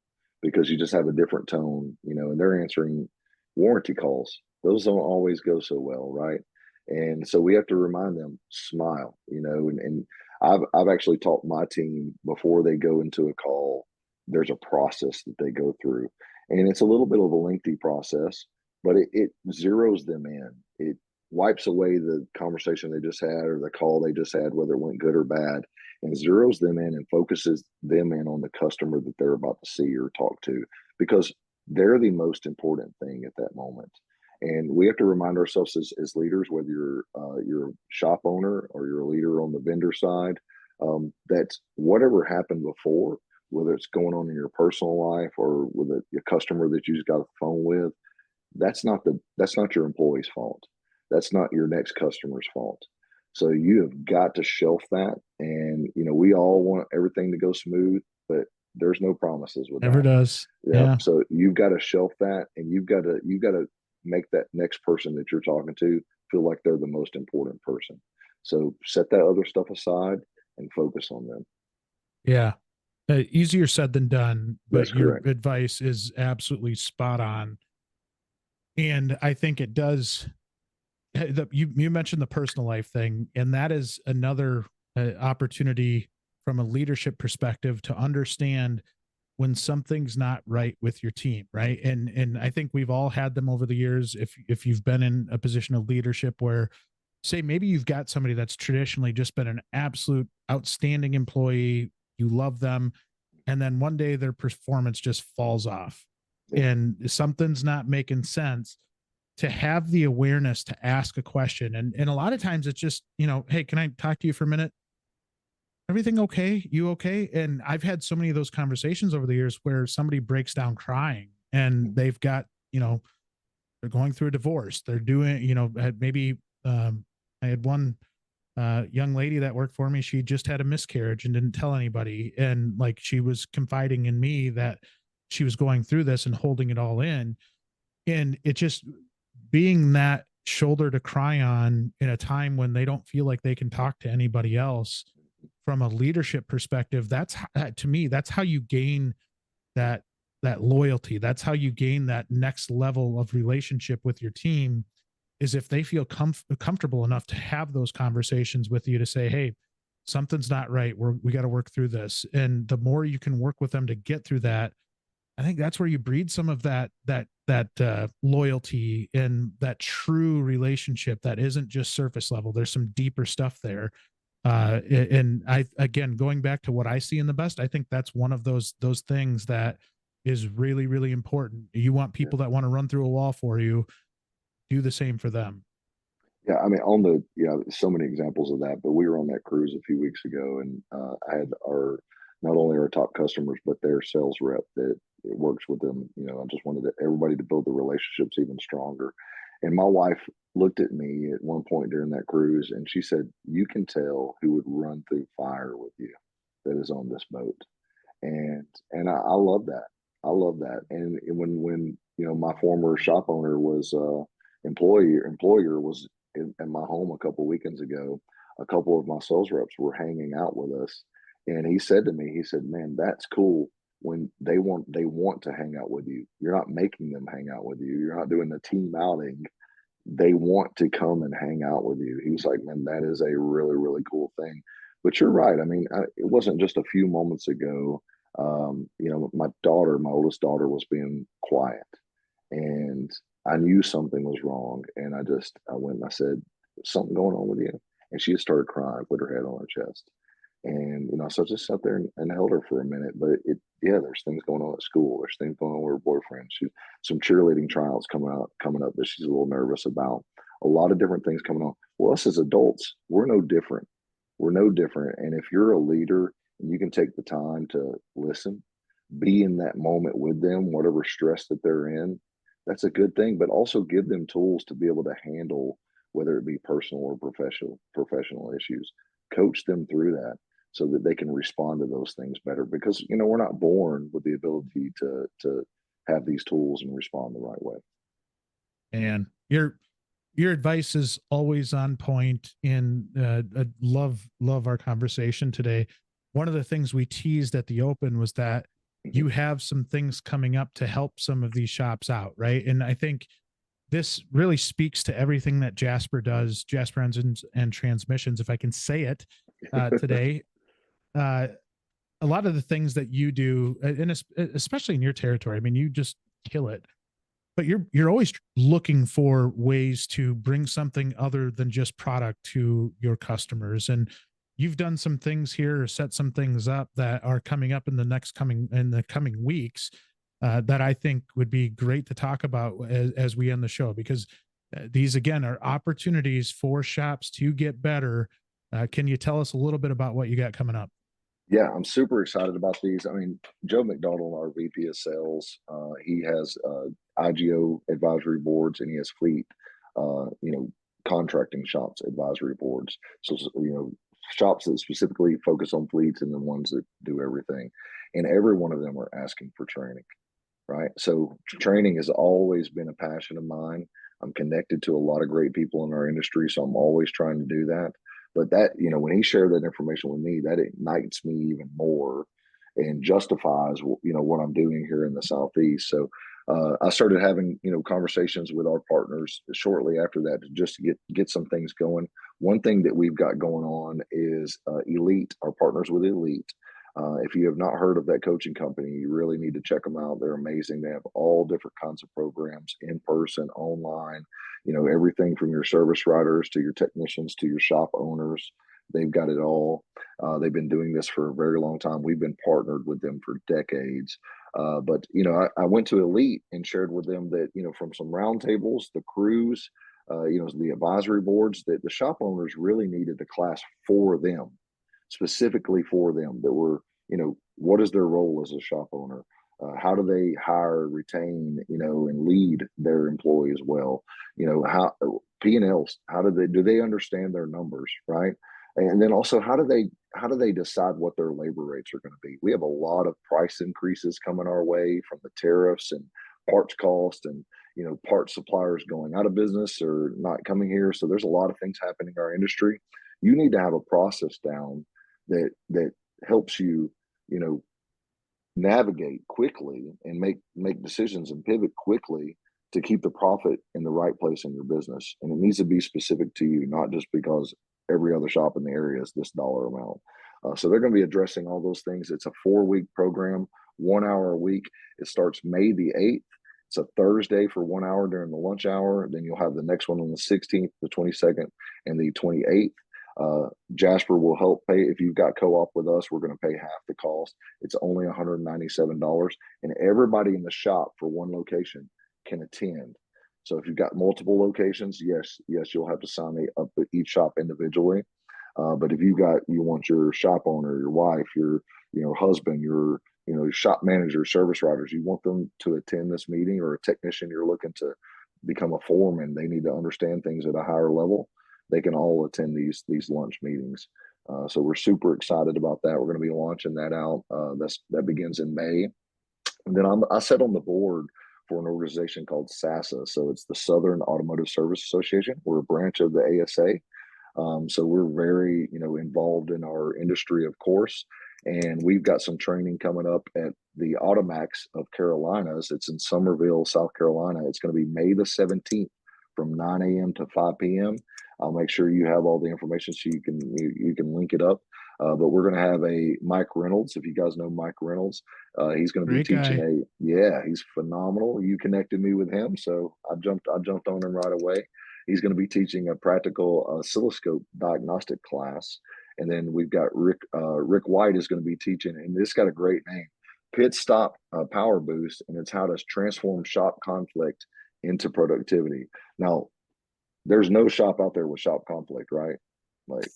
because you just have a different tone, and they're answering warranty calls. Those don't always go so well, right? And so we have to remind them, smile, and I've actually taught my team before they go into a call, there's a process that they go through. And it's a little bit of a lengthy process, but it zeroes them in. It wipes away the conversation they just had or the call they just had, whether it went good or bad, and zeroes them in and focuses them in on the customer that they're about to see or talk to, because they're the most important thing at that moment. And we have to remind ourselves as leaders, whether you're a shop owner or you're a leader on the vendor side, that whatever happened before, whether it's going on in your personal life or with a customer that you just got off the phone with, that's not your employee's fault. That's not your next customer's fault. So you have got to shelf that. And we all want everything to go smooth, but there's no promises with Never that. does. Yeah. Yeah. So you've got to shelf that, and you've got to make that next person that you're talking to feel like they're the most important person. So set that other stuff aside and focus on them. Yeah. Easier said than done, but That's your correct. advice is absolutely spot on. And I think it does. You mentioned the personal life thing, and that is another opportunity from a leadership perspective to understand when something's not right with your team, right? And I think we've all had them over the years. If you've been in a position of leadership where, say, maybe you've got somebody that's traditionally just been an absolute outstanding employee, you love them, and then one day their performance just falls off, and something's not making sense. To have the awareness to ask a question, and a lot of times it's just, hey, can I talk to you for a minute? Everything okay? You okay? And I've had so many of those conversations over the years where somebody breaks down crying, and they've got, they're going through a divorce. They're doing, maybe I had one young lady that worked for me. She just had a miscarriage and didn't tell anybody. And like, she was confiding in me that she was going through this and holding it all in. And it just being that shoulder to cry on in a time when they don't feel like they can talk to anybody else. From a leadership perspective, to me, that's how you gain that loyalty. That's how you gain that next level of relationship with your team, is if they feel comfortable enough to have those conversations with you to say, hey, something's not right. We got to work through this. And the more you can work with them to get through that, I think that's where you breed some of that loyalty and that true relationship that isn't just surface level. There's some deeper stuff there. And again, going back to what I see in the best, I think that's one of those things that is really, really important. You want people that want to run through a wall for you, do the same for them. Yeah, I mean, so many examples of that. But we were on that cruise a few weeks ago, and I had not only our top customers, but their sales rep that it works with them. I just wanted everybody to build the relationships even stronger. And my wife looked at me at one point during that cruise, and she said, "You can tell who would run through fire with you that is on this boat." And I love that. I love that. And when my former shop owner was employer was in my home a couple weekends ago, a couple of my sales reps were hanging out with us, and he said to me, he said, "Man, that's cool when they want to hang out with you. You're not making them hang out with you. You're not doing the team outing. They want to come and hang out with you." He was like, "Man, that is a really, really cool thing." But you're right. I mean, it wasn't just a few moments ago. My oldest daughter was being quiet, and I knew something was wrong. And I went and I said, "Something going on with you?" And she just started crying, put her head on her chest. And, so I just sat there and held her for a minute. But there's things going on at school. There's things going on with her boyfriend. Some cheerleading trials coming up that she's a little nervous about. A lot of different things coming on. Well, us as adults, we're no different. We're no different. And if you're a leader and you can take the time to listen, be in that moment with them, whatever stress that they're in, that's a good thing. But also give them tools to be able to handle, whether it be personal or professional issues. Coach them through that so that they can respond to those things better, because we're not born with the ability to have these tools and respond the right way. And your advice is always on point. And love our conversation today. One of the things we teased at the open was that you have some things coming up to help some of these shops out, right? And I think this really speaks to everything that Jasper does, Jasper Engines and Transmissions, if I can say it today. A lot of the things that you do, and especially in your territory, I mean, you just kill it. But you're always looking for ways to bring something other than just product to your customers. And you've done some things here or set some things up that are coming up in the coming weeks that I think would be great to talk about as we end the show, because these again are opportunities for shops to get better. Can you tell us a little bit about what you got coming up? Yeah, I'm super excited about these. I mean, Joe McDonald, our VP of sales, he has IGO advisory boards, and he has fleet, contracting shops advisory boards. So, shops that specifically focus on fleets and the ones that do everything. And every one of them are asking for training, right? So training has always been a passion of mine. I'm connected to a lot of great people in our industry, so I'm always trying to do that. But that, when he shared that information with me, that ignites me even more and justifies, what I'm doing here in the Southeast. So I started having, conversations with our partners shortly after that to just get some things going. One thing that we've got going on is Elite, our partners with Elite. If you have not heard of that coaching company, you really need to check them out. They're amazing. They have all different kinds of programs, in person, online, everything from your service riders to your technicians to your shop owners. They've got it all. They've been doing this for a very long time. We've been partnered with them for decades. But I went to Elite and shared with them that, from some roundtables, the crews, the advisory boards, that the shop owners really needed a class for them, specifically for them, that were, what is their role as a shop owner? How do they hire, retain, and lead their employees well? How P&Ls, do they understand their numbers, right? And then also, how do they decide what their labor rates are going to be? We have a lot of price increases coming our way from the tariffs and parts cost, and parts suppliers going out of business or not coming here. So there's a lot of things happening in our industry. You need to have a process down that helps you, you know, navigate quickly and make decisions and pivot quickly to keep the profit in the right place in your business. And it needs to be specific to you, not just because every other shop in the area is this dollar amount. So they're going to be addressing all those things. It's a 4-week program, 1 hour a week. It starts May the 8th. It's a Thursday for 1 hour during the lunch hour. Then you'll have the next one on the 16th, the 22nd, and the 28th. Jasper will help pay. If you've got co-op with us, we're going to pay half the cost. It's only $197, and everybody in the shop for one location can attend. So if you've got multiple locations, yes, you'll have to sign up at each shop individually. But if you want your shop owner, your wife, your husband, your shop manager, service riders, you want them to attend this meeting, or a technician you're looking to become a foreman, they need to understand things at a higher level. They can all attend these lunch meetings. So we're super excited about that. We're going to be launching that out. That begins in May. And then I sat on the board for an organization called SASA. So it's the Southern Automotive Service Association. We're a branch of the ASA. So we're very, involved in our industry, of course. And we've got some training coming up at the Automax of Carolinas. It's in Summerville, South Carolina. It's going to be May the 17th from 9 a.m. to 5 p.m. I'll make sure you have all the information so you can link it up. But we're going to have a Mike Reynolds. If you guys know Mike Reynolds, he's going to be teaching he's phenomenal. You connected me with him, so I jumped on him right away. He's going to be teaching a practical oscilloscope diagnostic class. And then we've got Rick White is going to be teaching, and this got a great name, Pit Stop Power Boost, and it's how to transform shop conflict into productivity. Now, there's no shop out there with shop conflict, right? Like,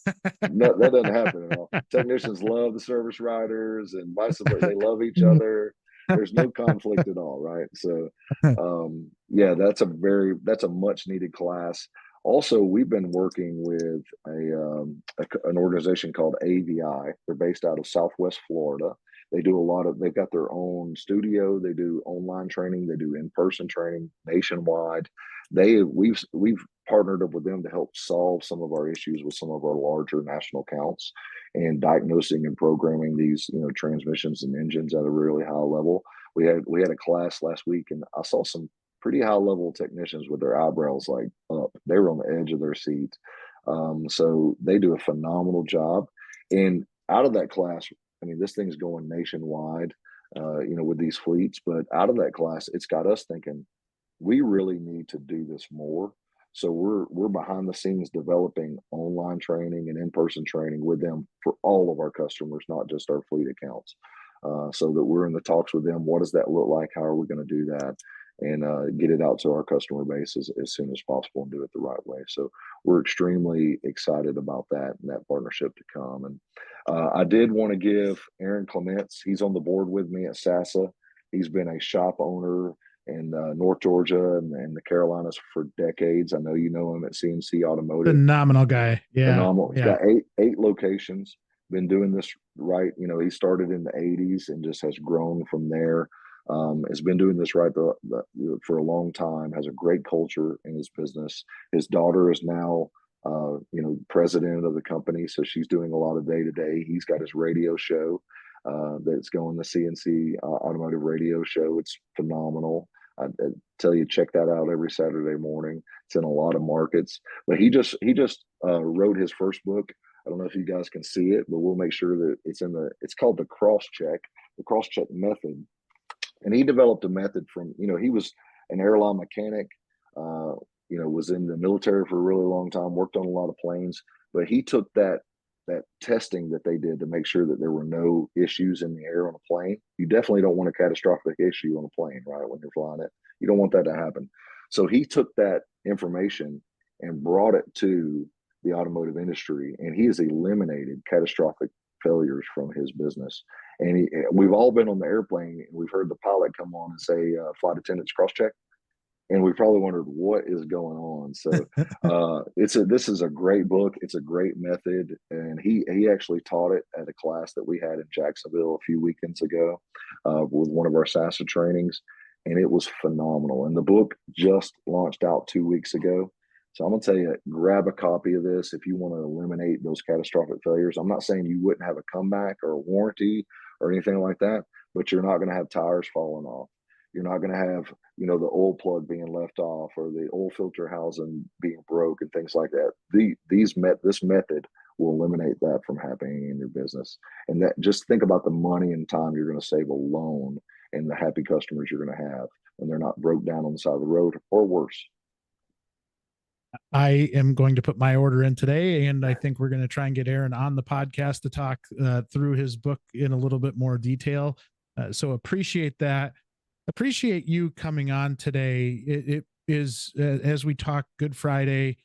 no, that doesn't happen at all. Technicians love the service riders, and vice versa. They love each other. There's no conflict at all, right? So, that's a much needed class. Also, we've been working with an organization called AVI. They're based out of Southwest Florida. They've got their own studio. They do online training. They do in-person training nationwide. We've partnered up with them to help solve some of our issues with some of our larger national accounts and diagnosing and programming these, transmissions and engines at a really high level. We had a class last week, and I saw some pretty high level technicians with their eyebrows like up. They were on the edge of their seats. So they do a phenomenal job. And out of that class, I mean, this thing's going nationwide, with these fleets. But out of that class, it's got us thinking we really need to do this more. So we're behind the scenes developing online training and in-person training with them for all of our customers, not just our fleet accounts. so that we're in the talks with them. What does that look like? How are we going to do that? And get it out to our customer base as soon as possible and do it the right way. So we're extremely excited about that and that partnership to come. And I did want to give Aaron Clements, he's on the board with me at SASA. He's been a shop owner in North Georgia and the Carolinas for decades. I know you know him at CMC Automotive. Phenomenal guy. Yeah. Phenomenal. Yeah. Got eight locations. Been doing this right. You know, he started in the 80s and just has grown from there. Has been doing this right for a long time, has a great culture in his business. His daughter is now, president of the company. So she's doing a lot of day-to-day. He's got his radio show that's going, the CNC Automotive Radio Show. It's phenomenal. I tell you, check that out every Saturday morning. It's in a lot of markets. But he just wrote his first book. I don't know if you guys can see it, but we'll make sure that it's called the Cross-Check Method. And he developed a method from, he was an airline mechanic, was in the military for a really long time, worked on a lot of planes, but he took that testing that they did to make sure that there were no issues in the air on a plane. You definitely don't want a catastrophic issue on a plane, right? When you're flying it, you don't want that to happen. So he took that information and brought it to the automotive industry, and he has eliminated catastrophic failures from his business. And we've all been on the airplane and we've heard the pilot come on and say, flight attendants cross-check. And we probably wondered what is going on. So this is a great book. It's a great method. And he actually taught it at a class that we had in Jacksonville a few weekends ago with one of our SASA trainings. And it was phenomenal. And the book just launched out 2 weeks ago. So I'm going to tell you, grab a copy of this if you want to eliminate those catastrophic failures. I'm not saying you wouldn't have a comeback or a warranty or anything like that, but you're not going to have tires falling off. You're not going to have, the oil plug being left off or the oil filter housing being broke and things like that. This method will eliminate that from happening in your business. And that, just think about the money and time you're going to save alone and the happy customers you're going to have when they're not broke down on the side of the road or worse. I am going to put my order in today, and I think we're going to try and get Aaron on the podcast to talk through his book in a little bit more detail. So appreciate that. Appreciate you coming on today. It is, as we talk Good Friday,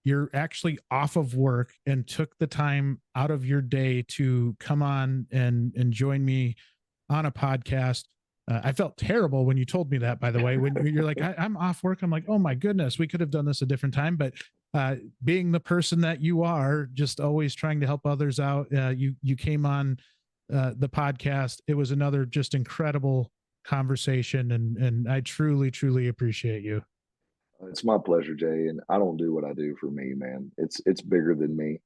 you're actually off of work and took the time out of your day to come on and join me on a podcast. I felt terrible when you told me that, by the way, when you're like, I'm off work. I'm like, oh my goodness, we could have done this a different time. But being the person that you are, just always trying to help others out, you came on the podcast. It was another just incredible conversation. And I truly, truly appreciate you. It's my pleasure, Jay. And I don't do what I do for me, man. It's bigger than me.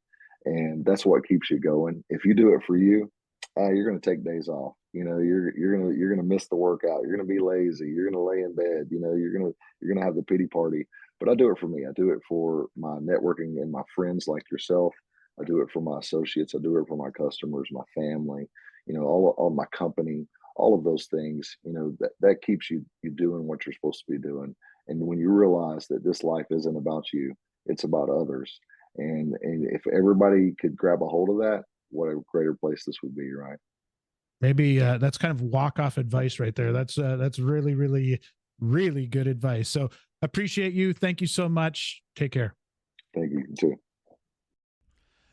And that's what keeps you going. If you do it for you, you're going to take days off. You're going to miss the workout. You're going to be lazy. You're going to lay in bed. You're going to have the pity party. But I do it for me. I do it for my networking and my friends like yourself. I do it for my associates. I do it for my customers, my family. All my company. All of those things. That keeps you doing what you're supposed to be doing. And when you realize that this life isn't about you, it's about others. And if everybody could grab a hold of that, what a greater place this would be, right? Maybe that's kind of walk-off advice right there. That's really, really, really good advice. So appreciate you. Thank you so much. Take care. Thank you too.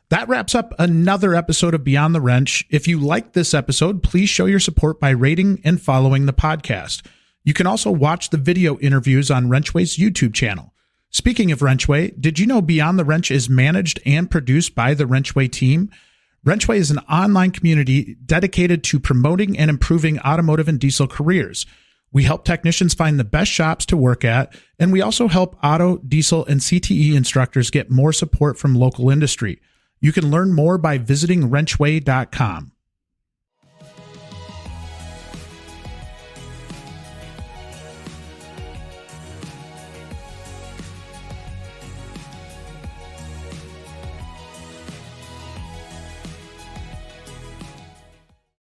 That wraps up another episode of Beyond the Wrench. If you liked this episode, please show your support by rating and following the podcast. You can also watch the video interviews on WrenchWay's YouTube channel. Speaking of WrenchWay, did you know Beyond the Wrench is managed and produced by the WrenchWay team? WrenchWay is an online community dedicated to promoting and improving automotive and diesel careers. We help technicians find the best shops to work at, and we also help auto, diesel, and CTE instructors get more support from local industry. You can learn more by visiting wrenchway.com.